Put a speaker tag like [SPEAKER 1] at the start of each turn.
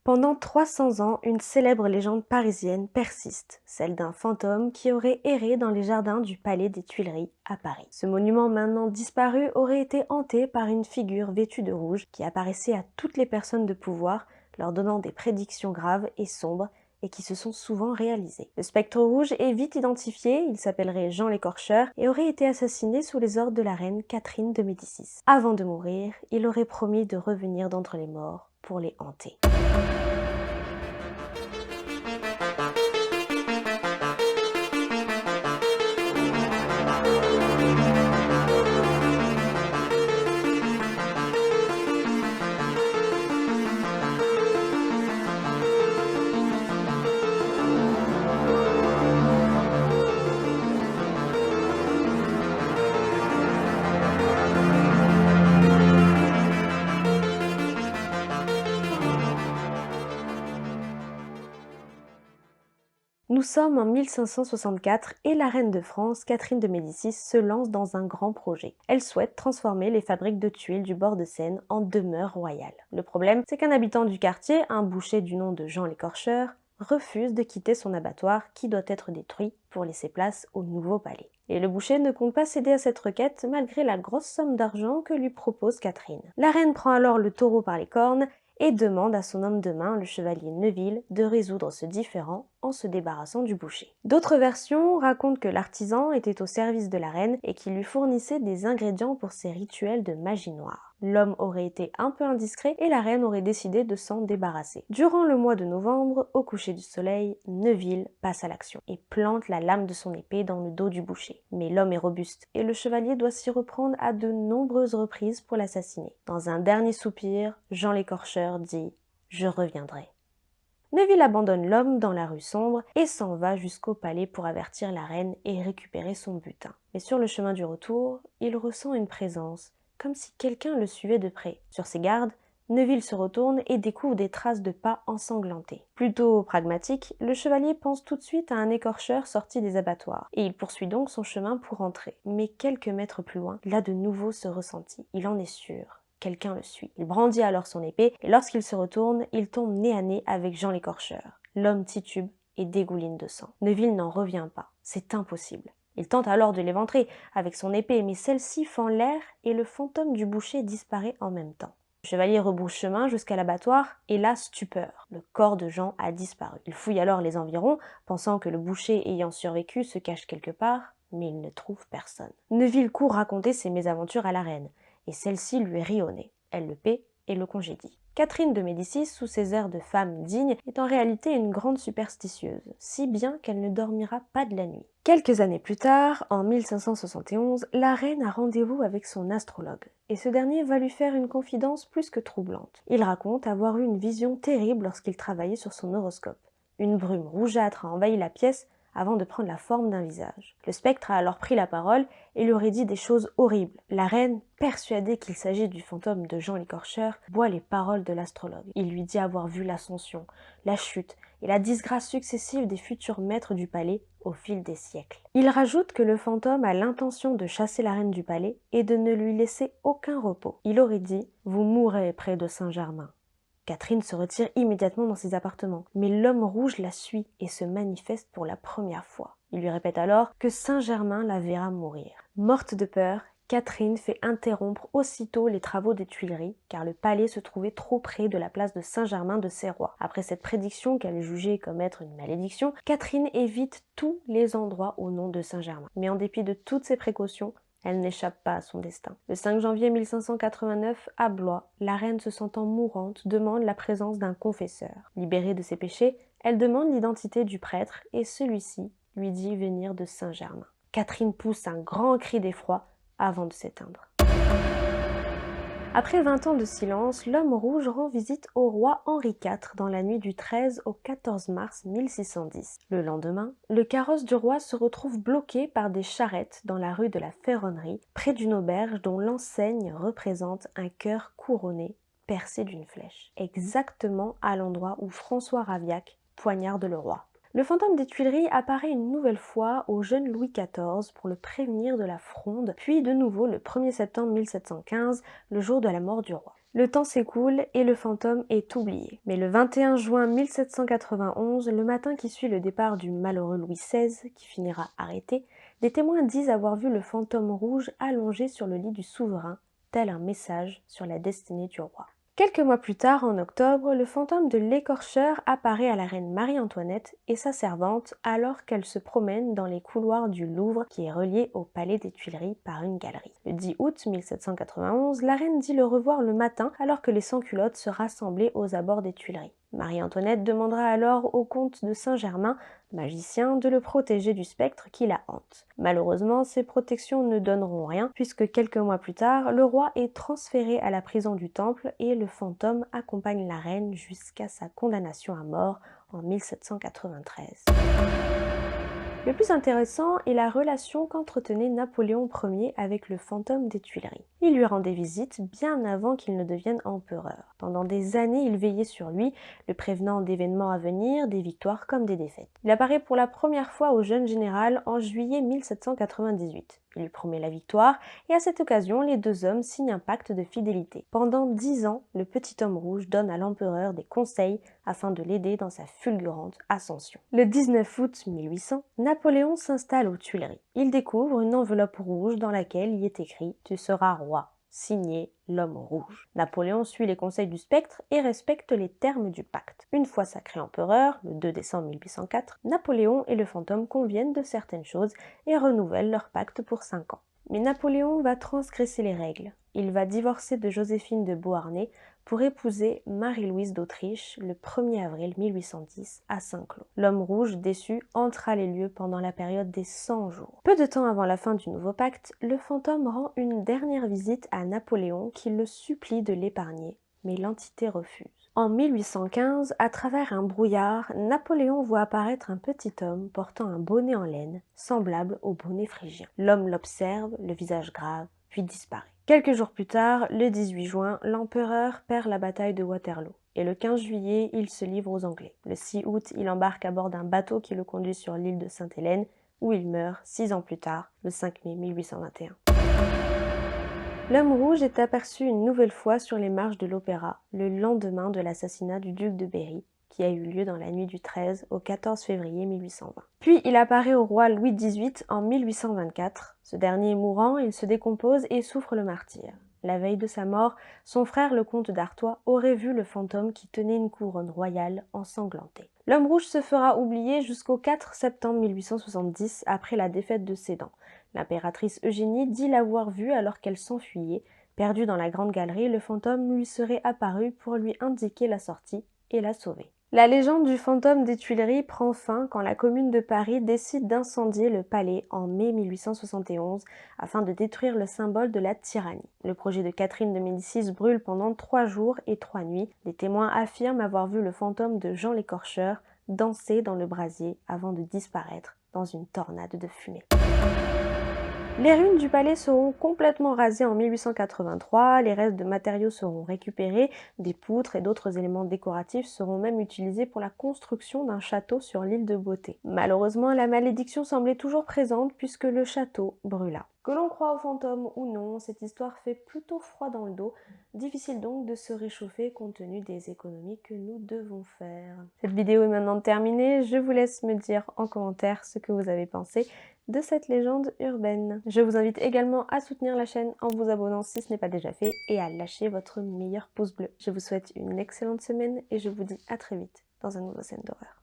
[SPEAKER 1] Pendant 300 ans, une célèbre légende parisienne persiste, celle d'un fantôme qui aurait erré dans les jardins du Palais des Tuileries à Paris. Ce monument maintenant disparu aurait été hanté par une figure vêtue de rouge qui apparaissait à toutes les personnes de pouvoir, leur donnant des prédictions graves et sombres et qui se sont souvent réalisées. Le spectre rouge est vite identifié, il s'appellerait Jean l'Écorcheur et aurait été assassiné sous les ordres de la reine Catherine de Médicis. Avant de mourir, il aurait promis de revenir d'entre les morts pour les hanter. Nous sommes en 1564 et la reine de France, Catherine de Médicis, se lance dans un grand projet. Elle souhaite transformer les fabriques de tuiles du bord de Seine en demeures royales. Le problème, c'est qu'un habitant du quartier, un boucher du nom de Jean l'Écorcheur, refuse de quitter son abattoir qui doit être détruit pour laisser place au nouveau palais. Et le boucher ne compte pas céder à cette requête malgré la grosse somme d'argent que lui propose Catherine. La reine prend alors le taureau par les cornes et demande à son homme de main, le chevalier Neuville, de résoudre ce différend en se débarrassant du boucher. D'autres versions racontent que l'artisan était au service de la reine et qu'il lui fournissait des ingrédients pour ses rituels de magie noire. L'homme aurait été un peu indiscret et la reine aurait décidé de s'en débarrasser. Durant le mois de novembre, au coucher du soleil, Neuville passe à l'action et plante la lame de son épée dans le dos du boucher. Mais l'homme est robuste et le chevalier doit s'y reprendre à de nombreuses reprises pour l'assassiner. Dans un dernier soupir, Jean l'Écorcheur dit « Je reviendrai ». Neuville abandonne l'homme dans la rue sombre et s'en va jusqu'au palais pour avertir la reine et récupérer son butin. Mais sur le chemin du retour, il ressent une présence, comme si quelqu'un le suivait de près. Sur ses gardes, Neuville se retourne et découvre des traces de pas ensanglantés. Plutôt pragmatique, le chevalier pense tout de suite à un écorcheur sorti des abattoirs, et il poursuit donc son chemin pour rentrer. Mais quelques mètres plus loin, il a de nouveau ce ressenti. Il en est sûr. Quelqu'un le suit. Il brandit alors son épée, et lorsqu'il se retourne, il tombe nez à nez avec Jean l'Écorcheur. L'homme titube et dégouline de sang. Neuville n'en revient pas. C'est impossible. Il tente alors de l'éventrer avec son épée, mais celle-ci fend l'air et le fantôme du boucher disparaît en même temps. Le chevalier rebrousse chemin jusqu'à l'abattoir et là, stupeur. Le corps de Jean a disparu. Il fouille alors les environs, pensant que le boucher ayant survécu se cache quelque part, mais il ne trouve personne. Neuville court raconter ses mésaventures à la reine, et celle-ci lui rit au nez. Elle le paie et le congédie. Catherine de Médicis, sous ses airs de femme digne, est en réalité une grande superstitieuse, si bien qu'elle ne dormira pas de la nuit. Quelques années plus tard, en 1571, la reine a rendez-vous avec son astrologue, et ce dernier va lui faire une confidence plus que troublante. Il raconte avoir eu une vision terrible lorsqu'il travaillait sur son horoscope. Une brume rougeâtre a envahi la pièce avant de prendre la forme d'un visage. Le spectre a alors pris la parole et lui aurait dit des choses horribles. La reine, persuadée qu'il s'agit du fantôme de Jean l'Écorcheur, boit les paroles de l'astrologue. Il lui dit avoir vu l'ascension, la chute et la disgrâce successive des futurs maîtres du palais au fil des siècles. Il rajoute que le fantôme a l'intention de chasser la reine du palais et de ne lui laisser aucun repos. Il aurait dit « Vous mourrez près de Saint-Germain ». Catherine se retire immédiatement dans ses appartements, mais l'homme rouge la suit et se manifeste pour la première fois. Il lui répète alors que Saint-Germain la verra mourir. Morte de peur, Catherine fait interrompre aussitôt les travaux des Tuileries, car le palais se trouvait trop près de la place de Saint-Germain de Serrois. Après cette prédiction qu'elle jugeait comme être une malédiction, Catherine évite tous les endroits au nom de Saint-Germain. Mais en dépit de toutes ces précautions, elle n'échappe pas à son destin. Le 5 janvier 1589, à Blois, la reine se sentant mourante demande la présence d'un confesseur. Libérée de ses péchés, elle demande l'identité du prêtre et celui-ci lui dit venir de Saint-Germain. Catherine pousse un grand cri d'effroi avant de s'éteindre. Après 20 ans de silence, l'homme rouge rend visite au roi Henri IV dans la nuit du 13 au 14 mars 1610. Le lendemain, le carrosse du roi se retrouve bloqué par des charrettes dans la rue de la Ferronnerie, près d'une auberge dont l'enseigne représente un cœur couronné, percé d'une flèche, exactement à l'endroit où François Ravaillac poignarde le roi. Le fantôme des Tuileries apparaît une nouvelle fois au jeune Louis XIV pour le prévenir de la fronde, puis de nouveau le 1er septembre 1715, le jour de la mort du roi. Le temps s'écoule et le fantôme est oublié. Mais le 21 juin 1791, le matin qui suit le départ du malheureux Louis XVI, qui finira arrêté, des témoins disent avoir vu le fantôme rouge allongé sur le lit du souverain, tel un message sur la destinée du roi. Quelques mois plus tard, en octobre, le fantôme de l'écorcheur apparaît à la reine Marie-Antoinette et sa servante alors qu'elle se promène dans les couloirs du Louvre qui est relié au palais des Tuileries par une galerie. Le 10 août 1791, la reine dit le revoir le matin alors que les sans-culottes se rassemblaient aux abords des Tuileries. Marie-Antoinette demandera alors au comte de Saint-Germain, magicien, de le protéger du spectre qui la hante. Malheureusement, ces protections ne donneront rien puisque quelques mois plus tard, le roi est transféré à la prison du Temple et le fantôme accompagne la reine jusqu'à sa condamnation à mort en 1793. Le plus intéressant est la relation qu'entretenait Napoléon Ier avec le fantôme des Tuileries. Il lui rendait visite bien avant qu'il ne devienne empereur. Pendant des années, il veillait sur lui, le prévenant d'événements à venir, des victoires comme des défaites. Il apparaît pour la première fois au jeune général en juillet 1798. Il lui promet la victoire et à cette occasion, les deux hommes signent un pacte de fidélité. Pendant 10 ans, le petit homme rouge donne à l'empereur des conseils afin de l'aider dans sa fulgurante ascension. Le 19 août 1800, Napoléon s'installe aux Tuileries. Il découvre une enveloppe rouge dans laquelle il est écrit « Tu seras roi ». Signé l'homme rouge. Napoléon suit les conseils du spectre et respecte les termes du pacte. Une fois sacré empereur, le 2 décembre 1804, Napoléon et le fantôme conviennent de certaines choses et renouvellent leur pacte pour 5 ans. Mais Napoléon va transgresser les règles. Il va divorcer de Joséphine de Beauharnais pour épouser Marie-Louise d'Autriche le 1er avril 1810 à Saint-Cloud. L'homme rouge, déçu, entra les lieux pendant la période des 100 jours. Peu de temps avant la fin du nouveau pacte, le fantôme rend une dernière visite à Napoléon qui le supplie de l'épargner, mais l'entité refuse. En 1815, à travers un brouillard, Napoléon voit apparaître un petit homme portant un bonnet en laine, semblable au bonnet phrygien. L'homme l'observe, le visage grave, puis disparaît. Quelques jours plus tard, le 18 juin, l'empereur perd la bataille de Waterloo. Et le 15 juillet, il se livre aux Anglais. Le 6 août, il embarque à bord d'un bateau qui le conduit sur l'île de Sainte-Hélène, où il meurt 6 ans plus tard, le 5 mai 1821. L'homme rouge est aperçu une nouvelle fois sur les marches de l'Opéra, le lendemain de l'assassinat du duc de Berry, qui a eu lieu dans la nuit du 13 au 14 février 1820. Puis il apparaît au roi Louis XVIII en 1824. Ce dernier mourant, il se décompose et souffre le martyre. La veille de sa mort, son frère le comte d'Artois aurait vu le fantôme qui tenait une couronne royale ensanglantée. L'homme rouge se fera oublier jusqu'au 4 septembre 1870 après la défaite de Sedan. L'impératrice Eugénie dit l'avoir vu alors qu'elle s'enfuyait. Perdu dans la grande galerie, le fantôme lui serait apparu pour lui indiquer la sortie et la sauver. La légende du fantôme des Tuileries prend fin quand la commune de Paris décide d'incendier le palais en mai 1871 afin de détruire le symbole de la tyrannie. Le projet de Catherine de Médicis brûle pendant 3 jours et 3 nuits. Des témoins affirment avoir vu le fantôme de Jean l'Écorcheur danser dans le brasier avant de disparaître dans une tornade de fumée. Les ruines du palais seront complètement rasées en 1883, les restes de matériaux seront récupérés, des poutres et d'autres éléments décoratifs seront même utilisés pour la construction d'un château sur l'île de Beauté. Malheureusement, la malédiction semblait toujours présente puisque le château brûla. Que l'on croit aux fantômes ou non, cette histoire fait plutôt froid dans le dos. Difficile donc de se réchauffer compte tenu des économies que nous devons faire. Cette vidéo est maintenant terminée, je vous laisse me dire en commentaire ce que vous avez pensé de cette légende urbaine. Je vous invite également à soutenir la chaîne en vous abonnant si ce n'est pas déjà fait et à lâcher votre meilleur pouce bleu. Je vous souhaite une excellente semaine et je vous dis à très vite dans un nouveau scène d'horreur.